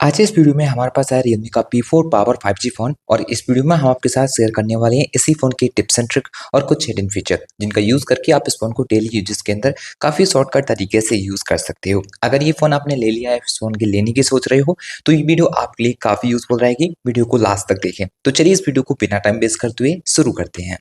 आज इस वीडियो में हमारे पास है Realme का P4 पावर 5G फ़ोन और इस वीडियो में हम आपके साथ शेयर करने वाले हैं इसी फ़ोन के टिप्स एंड ट्रिक और कुछ हिडन फीचर जिनका यूज़ करके आप इस फ़ोन को डेली यूजेस के अंदर काफ़ी शॉर्टकट तरीके से यूज़ कर सकते हो। अगर ये फ़ोन आपने ले लिया है, इस फ़ोन के लेने की सोच रहे हो तो ये वीडियो आपके लिए काफ़ी यूज़फुल रहेगी। वीडियो को लास्ट तक देखें। तो चलिए इस वीडियो को बिना टाइम वेस्ट करते हुए शुरू करते हैं।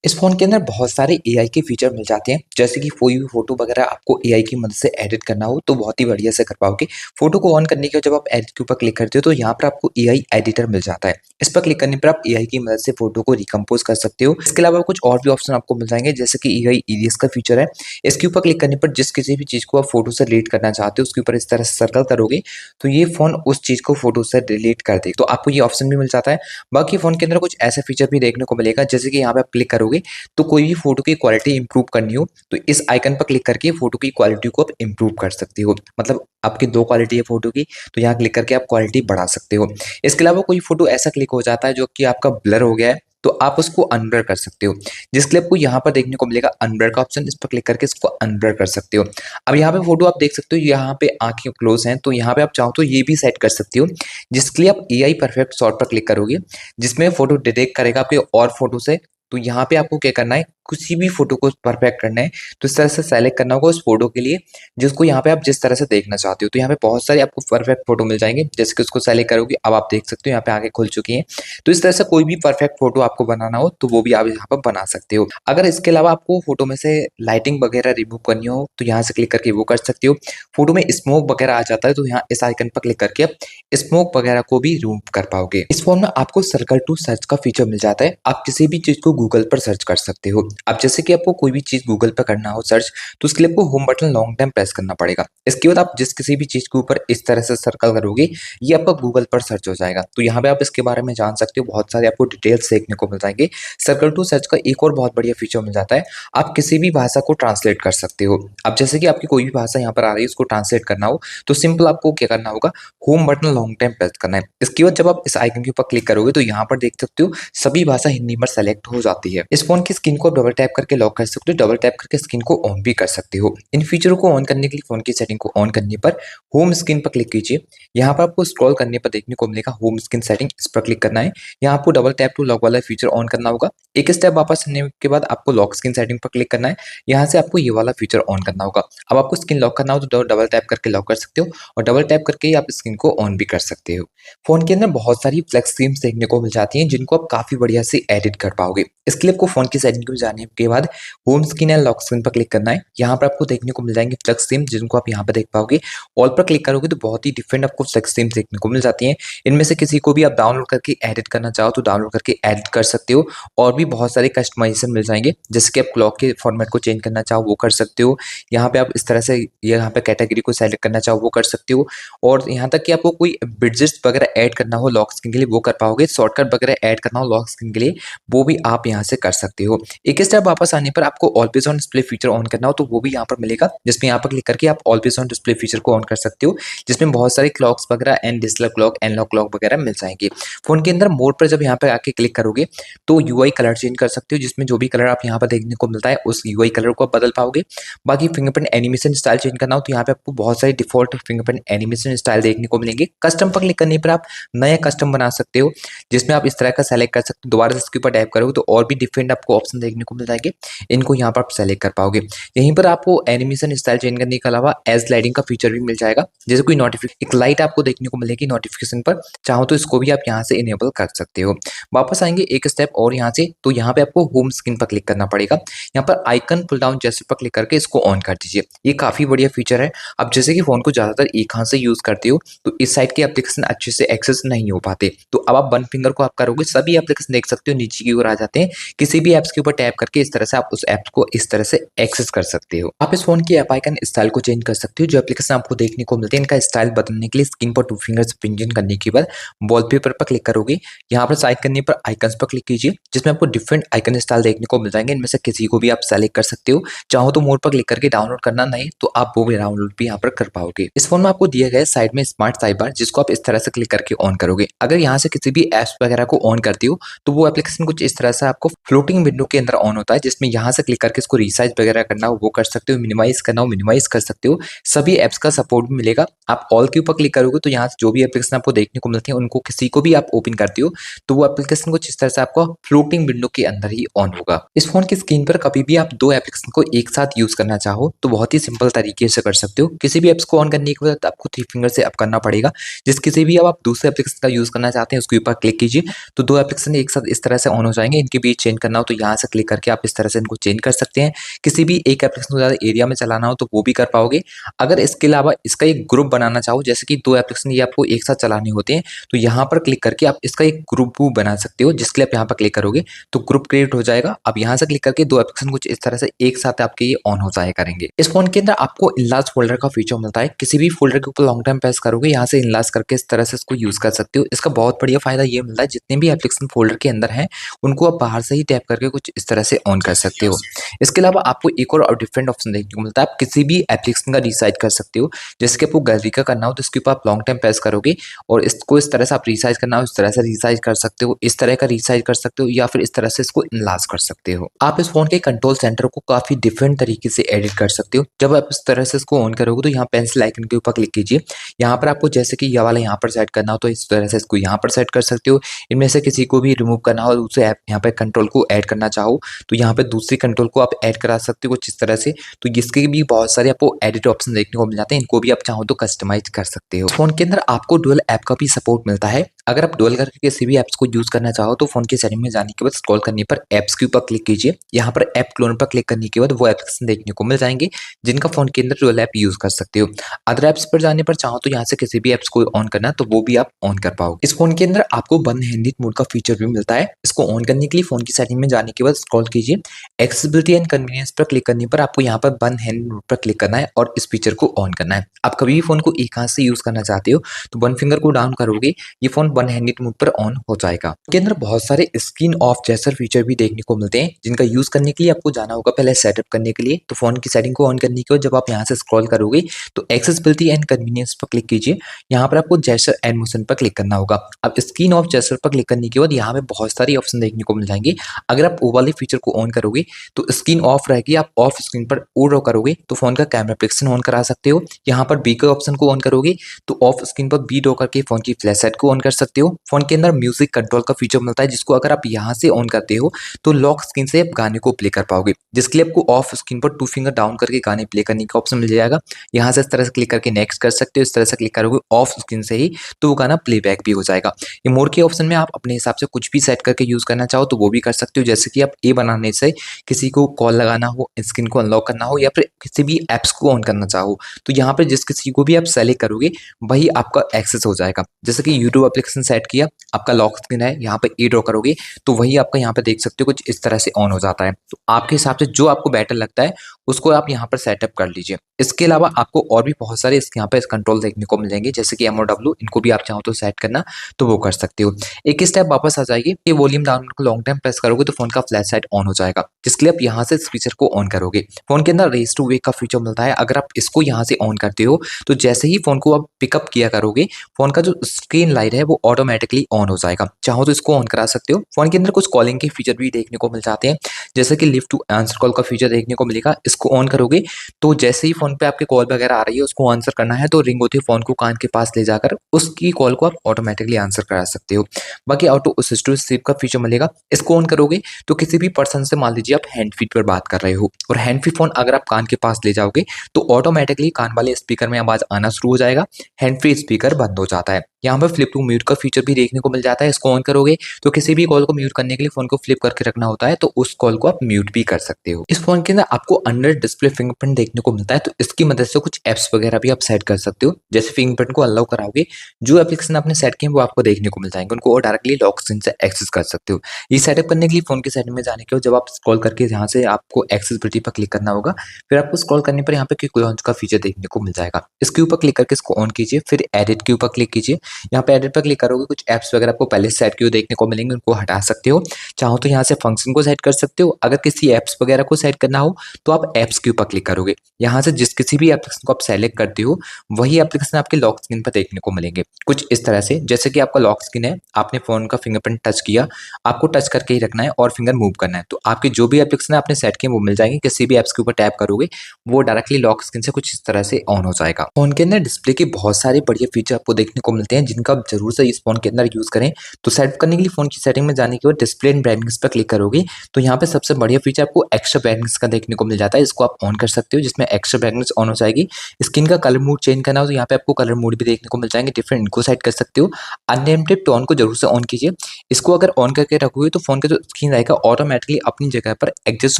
इस फ़ोन के अंदर बहुत सारे एआई के फीचर मिल जाते हैं, जैसे कि कोई भी फ़ोटो वगैरह आपको एआई की मदद से एडिट करना हो तो बहुत ही बढ़िया से कर पाओगे। फ़ोटो को ऑन करने के बाद जब आप एडिट के ऊपर क्लिक करते हो तो यहाँ पर आपको एआई एडिटर मिल जाता है। इस पर क्लिक करने पर आप एआई की मदद से फ़ोटो को रिकम्पोज़ कर सकते हो। इसके अलावा कुछ और भी ऑप्शन आपको मिल जाएंगे, जैसे कि एआई इरेज़ का फीचर है। इसके ऊपर क्लिक करने पर जिस किसी भी चीज़ को आप फ़ोटो से डिलीट करना चाहते हो उसके ऊपर इस तरह से सर्कल करोगे तो ये फ़ोन उस चीज़ को फ़ोटो से डिलीट कर देगा। तो आपको ये ऑप्शन भी मिल जाता है। बाकी फ़ोन के अंदर कुछ ऐसे फीचर भी देखने को मिलेगा, जैसे कि यहाँ पे आप क्लिक करोगे तो कोई भी फोटो की क्वालिटी इंप्रूव करनी हो तो इस आइकन पर क्लिक करके फोटो की क्वालिटी को आप इंप्रूव कर सकते हो। मतलब आपकी दो क्वालिटी है फोटो की, तो यहाँ क्लिक करके आप क्वालिटी बढ़ा सकते हो। इसके अलावा कोई फोटो ऐसा क्लिक हो जाता है जो कि आपका ब्लर हो गया है तो आप उसको अनब्लर कर सकते हो, जिसके लिए आपको यहाँ पर देखने को मिलेगा अनब्लर का ऑप्शन। इस पर क्लिक करके इसको अनब्लर कर सकते हो। अब यहाँ पे फोटो आप देख सकते हो, यहाँ पे आंखें क्लोज हैं तो यहाँ पे आप चाहो तो ये भी सेट कर सकते हो, जिसके लिए आप एआई परफेक्ट शॉट पर क्लिक करोगे जिसमें फोटो डिटेक्ट करेगा आपके और फोटो से। तो यहाँ पे आपको क्या करना है, किसी भी फोटो को परफेक्ट करना है तो इस तरह से सेलेक्ट करना होगा उस फोटो के लिए जिसको यहाँ पे आप जिस तरह से देखना चाहते हो। तो यहाँ पे बहुत सारे आपको परफेक्ट फोटो मिल जाएंगे, जैसे कि उसको सेलेक्ट करोगे अब आप देख सकते हो यहाँ पे आगे खुल चुकी है। तो इस तरह से कोई भी परफेक्ट फोटो आपको बनाना हो तो वो भी आप यहाँ पर बना सकते हो। अगर इसके अलावा आपको फोटो में से लाइटिंग वगैरह रिमूव करनी हो तो यहाँ से क्लिक करके वो कर सकते हो। फोटो में स्मोक वगैरह आ जाता है तो यहाँ इस आइकन पर क्लिक करके आप स्मोक वगैरह को भी रिमूव कर पाओगे। इस फोन में आपको सर्कल टू सर्च का फीचर मिल जाता है। आप किसी भी चीज को गूगल पर सर्च कर सकते हो। अब जैसे कि आपको कोई भी चीज गूगल पर करना हो सर्च तो उसके लिए आपको home button long time press करना पड़ेगा। इसके बाद आप जिस किसी भी चीज के ऊपर इस तरह से सर्कल करोगे ये आपका गूगल पर सर्च हो जाएगा। तो यहाँ पे आप इसके बारे में जान सकते हो, बहुत सारे आपको डिटेल्स देखने को मिल जाएंगे। सर्कल टू सर्च का एक और बहुत बढ़िया फीचर मिल जाता है, आप किसी भी भाषा को ट्रांसलेट कर सकते हो। अब जैसे कि आपकी कोई भी भाषा यहाँ पर आ रही है उसको ट्रांसलेट करना हो तो सिंपल आपको क्या करना होगा, home button long time press करना है। इसके बाद जब आप इस आइकन के ऊपर क्लिक करोगे तो यहाँ पर देख सकते हो सभी भाषा हिंदी में सेलेक्ट हो जाती है। इस फोन की स्क्रीन को डबल टैप करके लॉक कर सकते हो, डबल टैप करके स्क्रीन को ऑन भी कर सकते हो। इन फीचरों को ऑन करने के लिए फोन की सेटिंग को ऑन करने पर होम स्क्रीन पर क्लिक कीजिए। यहाँ पर आपको स्क्रॉल करने पर देखने को मिलेगा होम स्क्रीन सेटिंग, इस पर क्लिक करना है। यहाँ आपको डबल टैप टू लॉक वाला फीचर ऑन करना होगा। एक स्टेप वापस आने के बाद आपको लॉक स्क्रीन सेटिंग पर क्लिक करना है। यहाँ से आपको ये वाला फीचर ऑन करना होगा। अब आपको स्क्रीन लॉक करना हो तो डबल टैप करके लॉक कर सकते हो और डबल टैप करके ही आप स्क्रीन को ऑन भी कर सकते हो। फोन के अंदर बहुत सारी फ्लेक्स स्क्रीन्स देखने को मिल जाती हैं जिनको आप काफी बढ़िया से एडिट कर पाओगे। इसके लिए आपको फोन की सेटिंग में जाने के बाद home screen and lock screen पर क्लिक करना है। यहाँ पर आपको देखने को मिल जाएंगे फ्लेक्स स्क्रीन जिनको आप यहाँ पर देख पाओगे। ऑल पर क्लिक करोगे तो बहुत ही डिफरेंट आपको फ्लेक्स स्क्रीन देखने को मिल जाती हैं। इनमें से किसी को भी आप डाउनलोड करके एडिट करना चाहो तो डाउनलोड करके एडिट कर सकते हो। और भी बहुत सारे कस्टमाइजेशन मिल जाएंगे, जैसे कि आप क्लॉक के फॉर्मेट को चेंज करना चाहो वो कर सकते हो। यहाँ पे आप इस तरह से यहाँ पे कैटेगरी को सेलेक्ट करना चाहो वो कर सकते हो। और यहाँ तक कि आपको कोई विडजेट्स वगैरह ऐड करना हो लॉक स्क्रीन के लिए वो कर पाओगे। शॉर्टकट वगैरह ऐड करना हो लॉक स्क्रीन के लिए वो भी आप यहाँ से कर सकते हो। एक स्टेप वापस आने पर आपको always on display feature on करना हो तो वो भी यहाँ पर मिलेगा, जिसमें यहाँ पर क्लिक करके आप ऑलवेज ऑन डिस्प्ले फीचर को ऑन कर सकते हो, जिसमें बहुत सारे क्लॉक्स वगैरह and digital clock analogue clock वगैरह मिल जाएंगे। फोन के अंदर मोड पर जब यहाँ पर आके क्लिक करोगे तो यूआई कलर चेंज कर सकते हो, जिसमें जो भी कलर आप यहाँ पर देखने को मिलता है उस यूआई कलर को आप बदल पाओगे। बाकी फिंगरप्रिंट एनिमेशन स्टाइल चेंज करना हो तो यहाँ पे आपको बहुत सारे डिफॉल्ट फिंगरप्रिंट एनिमेशन स्टाइल देखने को मिलेंगे। कस्टम पर क्लिक करने पर आप नया कस्टम बना सकते हो, जिसमें आप इस तरह का सेलेक्ट कर सकते हो। दोबारा से इसके ऊपर टैप करोगे तो और भी डिफरेंट आपको ऑप्शन देखने को मिल जाएंगे, इनको यहाँ पर आप सेलेक्ट कर पाओगे। यहीं पर आपको एनिमेशन स्टाइल चेंज करने के अलावा एज लाइटिंग का फीचर भी मिल जाएगा, जैसे कोई नोटिफिकेशन एक लाइट आपको देखने को मिलेगी नोटिफिकेशन पर, चाहो तो इसको भी आप यहाँ से इनेबल कर सकते हो। वापस आएंगे एक स्टेप और यहाँ से, तो यहाँ पे आपको होम स्क्रीन पर क्लिक करना पड़ेगा। यहाँ पर आइकन पुल डाउन जेस्चर पर क्लिक करके इसको ऑन कर दीजिए। ये काफी बढ़िया फीचर है। अब जैसे कि फोन को ज्यादातर एक हाथ से यूज करते हो तो इस साइड के एप्लीकेशन अच्छे से एक्सेस नहीं हो पाते, तो अब आप वन फिंगर को आप करोगे सभी एप्लीकेशन देख सकते हो नीचे की ओर आ जाते हैं। किसी भी एप्स के ऊपर टैप करके इस तरह से आप उस ऐप को इस तरह से एक्सेस कर सकते हो। आप इस फोन की ऐप आइकन स्टाइल को चेंज कर सकते हो। जो एप्लीकेशन आपको देखने को मिलते हैं इनका स्टाइल बदलने के लिए स्क्रीन पर टू फिंगर्स पिंजन करने के बाद वॉलपेपर पर क्लिक करोगे। यहाँ पर साइड करने पर आइकन्स पर क्लिक कीजिए, जिसमें आपको डिफरेंट आइकन स्टाइल देखने को मिल जाएंगे। इनमें से किसी को भी आप सेलेक्ट कर सकते हो। चाहो तो मोड पर क्लिक करके डाउनलोड करना, नहीं तो आप वो भी डाउनलोड भी यहाँ पर कर पाओगे। इस फोन में आपको दिया गया साइड में स्मार्ट साइड बार, जिसको आप इस तरह से क्लिक करके ऑन करोगे। अगर यहाँ से किसी भी एप्स वगैरह को ऑन करते हो तो वो एप्लीकेशन कुछ इस तरह से आप आपको फ्लोटिंग विंडो के अंदर ऑन होता है, जिसमें यहाँ से क्लिक करके इसको रिसाइज वगैरह करना हो वो कर सकते हो, मिनिमाइज करना हो मिनिमाइज कर सकते हो। सभी ऐप्स का सपोर्ट भी मिलेगा। आप ऑल के ऊपर क्लिक करोगे तो यहाँ से जो भी एप्लीकेशन आपको देखने को मिलती है उनको किसी को भी आप ओपन करते हो तो वो एप्लीकेशन कुछ इस तरह से आपको फ्लोटिंग विंडो के अंदर ही ऑन होगा। इस फोन की स्क्रीन पर कभी भी आप दो एप्लीकेशन को एक साथ यूज करना चाहो तो बहुत ही सिंपल तरीके से कर सकते हो। किसी भी एप्स को ऑन करने के बाद आपको 3 फिंगर से अप करना पड़ेगा। जिस किसी भी अब आप दूसरे एप्लीकेशन का यूज करना चाहते हैं उसके ऊपर क्लिक कीजिए तो दो एप्लीकेशन एक साथ इस तरह से ऑन हो जाएंगे। इनके बीच चेंज करना हो तो यहाँ से क्लिक करके आप इस तरह से इनको चेंज कर सकते हैं। किसी भी एक एप्लीकेशन को ज़्यादा एरिया में चलाना हो तो वो भी कर पाओगे। अगर इसके अलावा इसका एक ग्रुप बनाना चाहो, जैसे कि दो एप्लीकेशन ये आपको एक साथ चलाने होते हैं तो यहाँ पर क्लिक करके आप इसका एक ग्रुप बना सकते हो, जिसके लिए आप यहाँ पर क्लिक करोगे तो ग्रुप क्रिएट हो जाएगा। अब यहाँ से क्लिक करके दो एप्लीकेशन कुछ इस तरह से एक साथ आपके ये ऑन हो जाया करेंगे। इस फोन के अंदर आपको इनलार्ज फोल्डर का फीचर मिलता है। किसी भी फोल्डर के ऊपर लॉन्ग टाइम प्रेस करोगे यहाँ से इनलार्ज करके इस तरह से इसको यूज कर सकते हो। इसका बहुत बढ़िया फायदा ये मिलता है, जितने भी एप्लीकेशन फोल्डर के अंदर है उनको आप बाहर से ही टैप करके कुछ इस तरह से ऑन कर सकते हो। इसके अलावा आपको एक और डिफरेंट ऑप्शन देखने को मिलता है। आप किसी भी एप्लीकेशन का रिसाइज कर सकते हो। जैसे कि आपको गैलरी का करना हो तो इसके ऊपर आप लॉन्ग टाइम प्रेस करोगे और इसको इस तरह से आप रिसाइज करना हो इस तरह से रिसाइज कर सकते हो, इस तरह का रिसाइज कर सकते हो या फिर इस तरह से इसको इनलार्ज कर सकते हो। आप इस फोन के कंट्रोल सेंटर को काफी डिफरेंट तरीके से एडिट कर सकते हो। जब आप इस तरह से इसको ऑन करोगे तो यहाँ पेंसिल आइकन के ऊपर क्लिक कीजिए। यहाँ पर आपको जैसे कि ये वाला यहाँ पर सेट करना हो तो इस तरह से इसको यहाँ पर सेट कर सकते हो। इनमें से किसी को भी रिमूव करना हो उसे यहाँ पे कंट्रोल को ऐड करना चाहो तो यहाँ पे दूसरी कंट्रोल को आप ऐड करा सकते हो कुछ इस तरह से। तो इसके भी बहुत सारे आपको एडिट ऑप्शन देखने को मिल जाते हैं, इनको भी आप चाहो तो कस्टमाइज कर सकते हो। फोन के अंदर आपको डुअल ऐप का भी सपोर्ट मिलता है। अगर आप डुअल करके किसी भी ऐप्स को यूज करना चाहो तो फोन की सेटिंग में जाने के बाद स्क्रॉल करने पर ऐप्स के ऊपर क्लिक कीजिए। यहाँ पर ऐप क्लोन पर क्लिक करने के बाद वो एप्लीकेशन देखने को मिल जाएंगे जिनका फोन के अंदर डुअल ऐप यूज कर सकते हो। अदर ऐप्स पर जाने पर चाहो तो यहाँ से किसी भी ऐप्स को ऑन करना तो वो भी आप ऑन कर पाओगे। इस फोन के अंदर आपको वन हैंडेड मोड का फीचर भी मिलता है। इसको ऑन करने के लिए फोन की सेटिंग में जाने के बाद स्क्रॉल कीजिए, एक्सेसिबिलिटी एंड कन्वीनियंस पर क्लिक करने पर आपको यहाँ पर वन हैंड मोड पर क्लिक करना है और इस फीचर को ऑन करना है। आप कभी भी फोन को एक हाथ से यूज करना चाहते हो तो वन फिंगर को डाउन करोगे ये फोन वन हैंडेड मोड पर ऑन हो जाएगा। इसके अंदर बहुत सारे स्क्रीन ऑफ जैसे फीचर भी देखने को मिलते हैं जिनका यूज करने के लिए आपको जाना होगा पहले सेटअप करने के लिए। तो फोन की सेटिंग को ऑन करने के बाद जब आप यहाँ से स्क्रॉल करोगे तो एक्सेसिबिलिटी एंड कन्वीनियंस पर क्लिक कीजिए। यहाँ पर आपको जेस्चर एंड मोशन पर क्लिक करना होगा। अब स्क्रीन ऑफ जेस्चर पर क्लिक करने के बाद यहाँ पे बहुत सारे ऑप्शन देखने को मिल जाएंगे। अगर आप वो वाले फीचर को ऑन करोगे तो स्क्रीन ऑफ रहेगी, आप ऑफ स्क्रीन पर ओ ड्रॉ करोगे तो फोन का कैमरा पिक्सल ऑन करा सकते हो। यहाँ पर बी के ऑप्शन को ऑन करोगे तो ऑफ स्क्रीन पर बी ड्रॉ करके फोन की फ्लैश लाइट को ऑन कर सकते हो। फोन के अंदर म्यूजिक कंट्रोल का फीचर मिलता है जिसको अगर आप यहाँ से ऑन करते हो तो लॉक स्क्रीन से आप गाने को प्ले कर पाओगे, जिसके लिए आपको ऑफ स्क्रीन पर टू फिंगर डाउन करके गाने प्ले करने का ऑप्शन मिल जाएगा। यहाँ से इस तरह से क्लिक करके नेक्स्ट कर सकते हो, इस तरह से क्लिक करोगे ऑफ स्क्रीन से ही तो वो गाना प्लेबैक भी हो जाएगा। ये मोड के ऑप्शन में आप अपने हिसाब से कुछ भी सेट करके यूज करना चाहो तो वो भी कर सकते हो। जैसे कि आप ए बनाने से किसी को कॉल लगाना हो, स्क्रीन को अनलॉक करना हो या फिर किसी भी एप्स को ऑन करना चाहो तो यहाँ पर जिस किसी को भी आप सेलेक्ट करोगे वही आपका एक्सेस हो जाएगा। जैसे कि यूट्यूब एप्लीकेशन सेट किया, आपका लॉक स्क्रीन है, यहाँ पे ए ड्रॉ करोगे तो वही आपका यहाँ पे देख सकते हो कुछ इस तरह से ऑन हो जाता है। तो आपके हिसाब से जो आपको बेटर लगता है उसको आप यहाँ पर सेटअप कर लीजिए। इसके अलावा आपको और भी बहुत सारे यहाँ पे कंट्रोल देखने को मिल जाएंगे जैसे कि MOW, इनको भी आप चाहो तो सेट करना तो वो कर सकते हो। एक स्टेप वापस आ जाएगी, ये वॉल्यूम डाउन को लॉन्ग टाइम प्रेस करोगे तो फोन का फ्लैश लाइट ऑन हो जाएगा, जिसके लिए आप यहाँ से इस फीचर को ऑन करोगे। फोन के अंदर रेस टू वेक का फीचर मिलता है। अगर आप इसको यहाँ से ऑन करते हो तो जैसे ही फोन को आप पिकअप किया करोगे फोन का जो स्क्रीन लाइट है वो ऑटोमेटिकली ऑन हो जाएगा। चाहो तो इसको ऑन करा सकते हो। फोन के अंदर कुछ कॉलिंग के फीचर भी देखने को मिल जाते हैं जैसे कि लिफ्ट टू आंसर कॉल का फीचर देखने को मिलेगा। इसको ऑन करोगे तो जैसे ही फोन पे आपके कॉल वगैरह आ रही है उसको आंसर करना है तो रिंग होती है फोन को कान के पास ले जाकर उसकी कॉल को आप ऑटोमेटिकली आंसर करा सकते हो। बाकी ऑटो असिस्ट टू स्लीप का फीचर मिलेगा। इसको ऑन करोगे तो किसी भी पर्सन से मान लीजिए आप हैंड फ्री पर बात कर रहे हो और हैंड फ्री फोन अगर आप कान के पास ले जाओगे तो ऑटोमेटिकली कान वाले स्पीकर में आवाज आना शुरू हो जाएगा, हैंड फ्री स्पीकर बंद हो जाता है। यहाँ पर फ्लिप टू म्यूट का फीचर भी देखने को मिल जाता है। इसको ऑन करोगे तो किसी भी कॉल को म्यूट करने के लिए फोन को फ्लिप करके रखना होता है तो उस कॉल को आप म्यूट भी कर सकते हो। इस फोन के अंदर आपको अंडर डिस्प्ले फिंगरप्रिंट देखने को मिलता है तो इसकी मदद से कुछ एप्स वगैरह भी आप सेट कर सकते हो। जैसे फिंगरप्रिंट को अलाउ कराओगे जो एप्लीकेशन आपने सेट किए वो आपको देखने को मिल जाएंगे, उनको डायरेक्टली लॉक स्क्रीन से एक्सेस कर सकते हो। ये सेटअप करने के लिए फोन की सेटिंग में जाने के बाद जब आप स्क्रॉल करके यहाँ से आपको एक्सेसिबिलिटी पर क्लिक करना होगा, फिर आपको स्क्रॉल करने पर यहाँ पे क्विक लॉन्च का फीचर देखने को मिल जाएगा। इसके ऊपर क्लिक करके इसको ऑन कीजिए, फिर एडिट के ऊपर क्लिक कीजिए। यहाँ पे एडिट पर क्लिक करोगे, कुछ ऐप्स वगैरह आपको पहले से सेट किए हुए देखने को मिलेंगे, उनको हटा सकते हो। चाहो तो यहाँ से फंक्शन को सेट कर सकते हो। अगर किसी ऐप्स वगैरह को सेट करना हो तो आप ऐप्स के ऊपर क्लिक करोगे। यहाँ से जिस किसी भी एप्लीकेशन को आप सेलेक्ट करते हो वही एप्लीकेशन आपके लॉक स्क्रीन पर देखने को मिलेंगे। कुछ इस तरह से, जैसे कि आपका लॉक स्क्रीन है, आपने फ़ोन का फिंगरप्रिंट टच किया, आपको टच करके ही रखना है और फिंगर मूव करना है। तो आपके जो भी एप्लीकेशन आपने सेट किए वो मिल जाएँगे। किसी भी ऐप्स के ऊपर टैप करोगे वो डायरेक्टली लॉक स्क्रीन से कुछ इस तरह से ऑन हो जाएगा। फ़ोन के अंदर डिस्प्ले के बहुत सारे बढ़िया फीचर आपको देखने को मिलते हैं जिनका आप ज़रूर से इस फ़ोन के अंदर यूज़ करें। तो सेट करने के लिए फ़ोन की सेटिंग में जाने के बाद डिस्प्ले एंड ब्राइटनेस पर क्लिक करोगे तो यहाँ पे सबसे बढ़िया फीचर आपको एक्स्ट्रा ब्राइटनेस का देखने को मिल जाता है। इसको आप ऑन कर सकते हो, जिसमें एक्स्ट्रा ब्राइटनेस ऑन हो जाएगी। स्क्रीन का कलर मोड चेंज करना हो तो यहाँ पे आपको कलर मोड भी देखने को मिल जाएंगे, डिफरेंट इनको सेट कर सकते हो। अनलिमिटेड टोन को जरूर से ऑन कीजिए। इसको अगर ऑन करके रखोगे तो फोन का जो स्क्रीन रहेगा ऑटोमेटिकली अपनी जगह पर एडजस्ट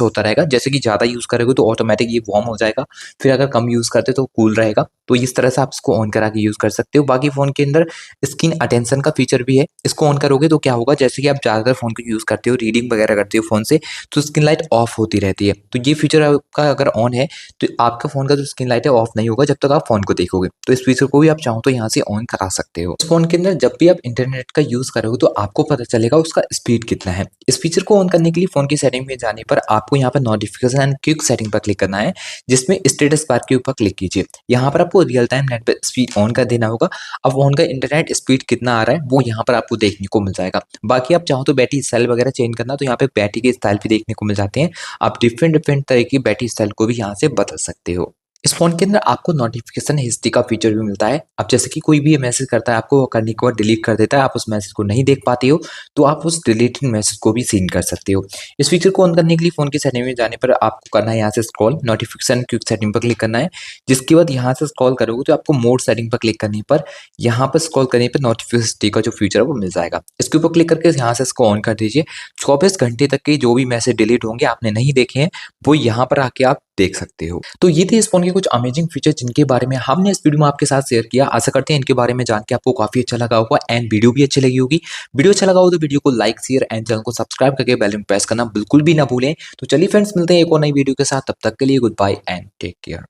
होता रहेगा। जैसे कि ज़्यादा यूज़ करोगे तो ऑटोमेटिक ये वार्म हो जाएगा, फिर अगर कम यूज़ करते तो कूल रहेगा। तो इस तरह से आप इसको ऑन करा के यूज़ कर सकते हो। बाकी फ़ोन के अंदर स्क्रीन अटेंशन का फीचर भी है। इसको ऑन करोगे तो क्या होगा, जैसे कि आप ज़्यादातर फ़ोन को यूज़ करते हो, रीडिंग वगैरह करते हो फ़ोन से, तो स्क्रीन लाइट ऑफ होती रहती है। तो ये फीचर आपका अगर ऑन है तो आपका फ़ोन का जो स्क्रीन लाइट है ऑफ नहीं होगा जब तक आप फ़ोन को देखोगे। तो इस फीचर को भी आप चाहो तो यहाँ से ऑन करा सकते हो। इस फ़ोन के अंदर जब भी आप इंटरनेट का यूज़ करोगे तो आपको पता चलेगा उसका स्पीड कितना है। इस फीचर को ऑन करने के लिए फ़ोन की सेटिंग में जाने पर आपको यहाँ पर नोटिफिकेशन एंड क्विक सेटिंग पर क्लिक करना है, जिसमें स्टेटस बार के ऊपर क्लिक कीजिए। यहाँ पर आपको रियल टाइम नेट पे स्पीड ऑन कर देना होगा। अब फ़ोन का इंटरनेट स्पीड कितना आ रहा है वो यहाँ पर आपको देखने को मिल जाएगा। बाकी आप चाहो तो बैटरी स्टाइल वगैरह चेंज करना तो यहाँ पे बैटरी के स्टाइल भी देखने को मिल जाते हैं। आप डिफरेंट तरह की बैटरी स्टाइल को भी यहाँ से बदल सकते हो। इस फ़ोन के अंदर आपको नोटिफिकेशन हिस्ट्री का फीचर भी मिलता है। अब जैसे कि कोई भी मैसेज करता है आपको, वो करने के बाद डिलीट कर देता है, आप उस मैसेज को नहीं देख पाते हो, तो आप उस डिलीटेड मैसेज को भी सीन कर सकते हो। इस फीचर को ऑन करने के लिए फ़ोन की सेटिंग में जाने पर आपको करना है यहाँ से स्क्रॉल, नोटिफिकेशन क्विक सेटिंग पर क्लिक करना है। जिसके बाद यहाँ से स्क्रॉल करोगे तो आपको मोड सेटिंग पर क्लिक करने पर, यहाँ पर स्क्रॉल करने पर नोटिफिकेशन हिस्ट्री का जो फीचर है वो मिल जाएगा। इसके ऊपर क्लिक करके यहाँ से इसको ऑन कर दीजिए। 24 घंटे तक के जो भी मैसेज डिलीट होंगे आपने नहीं देखे हैं, वो यहाँ पर आके आप देख सकते हो। तो ये थे इस फ़ोन के कुछ अमेजिंग फीचर जिनके बारे में हमने इस वीडियो में आपके साथ शेयर किया। आशा करते हैं इनके बारे में जान के आपको काफ़ी अच्छा लगा होगा एंड वीडियो भी अच्छी लगी होगी। वीडियो अच्छा लगा हो तो वीडियो को लाइक, शेयर एंड चैनल को सब्सक्राइब करके बेल आइकन प्रेस करना बिल्कुल भी ना भूलें। तो चलिए फ्रेंड्स, मिलते हैं एक और नई वीडियो के साथ। तब तक के लिए goodbye and take care.